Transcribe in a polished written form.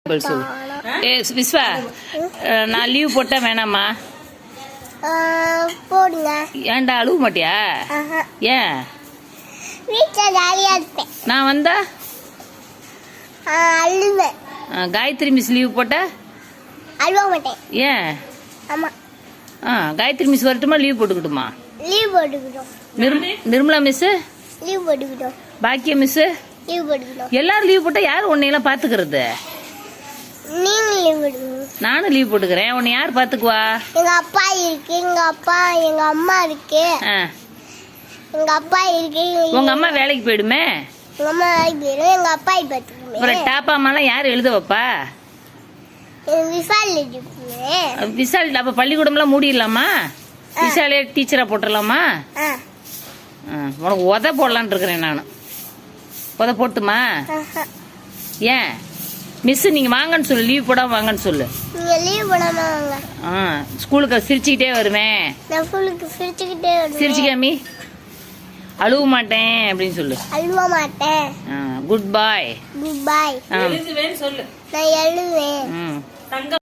விஸ்வா, நான் லீவ் போட்டா வேணாமா? போடுங்க. ஏன்டா அழுவ மாட்டியா? ஏன்? வீட்டுல ஜாலியா இருப்பேன். நான் வந்தா அழுவேன். காயத்ரி மிஸ் லீவ் போட்டா அழுவ மாட்டேன். ஏன்? ஆமா. காயத்ரி மிஸ் வரட்டுமா லீவ் போட்டுக்கிட்டுமா? லீவ் போட்டுக்கிட்டோம். நிர்மலா மிஸ் லீவ் போட்டுக்கிட்டோம். பாக்கிய மிஸ் லீவ் போட்டுக்கிட்டோம். எல்லாரும் லீவ் போட்டா யார் உன்னையெல்லாம் பாத்துக்கிறது? நீங்க லீவ் போடுங்க. நானும் லீவ் போட்டுக்கிறேன். உன்னை யார் பாத்துக்குவா? எங்க அப்பா இருக்கு, எங்க அம்மா இருக்கு, எங்க அப்பா இருக்கு. உங்க அம்மா வேலைக்கு போயிடுமே. எங்க அம்மா வேலைக்கு போயிடும், எங்க அப்பா பாத்துக்குமே. அப்புறம் டாப்பாமாலாம் யார் எழுத வைப்பா? விசால் எழுதிக்குமே. விசால் அப்ப பள்ளிக்கூடம்லாம் மூடிடலாமா? விசாலே டீச்சரா போட்டுடலாமா? உனக்கு உத போடலான் இருக்கிறேன் நான். உத போட்டுமா? ஏன்? மிஸ் நீங்க வாங்கன்னு சொல்லு, லீவ் போடாம வாங்கன்னு சொல்லு. நீங்க லீவ் போடாம வாங்க. ஸ்கூலுக்கு சிரிச்சுக்கிட்டே வருவேன். நான் ஸ்கூலுக்கு சிரிச்சுக்கிட்டே வருவேன். சிரிச்சுக்காமி அழுவ மாட்டேன் அப்படின்னு சொல்லு. அழுவ மாட்டேன். குட் பாய். குட் பாய். எழுதுவேன்னு சொல்லு. நான் எழுதுவேன்.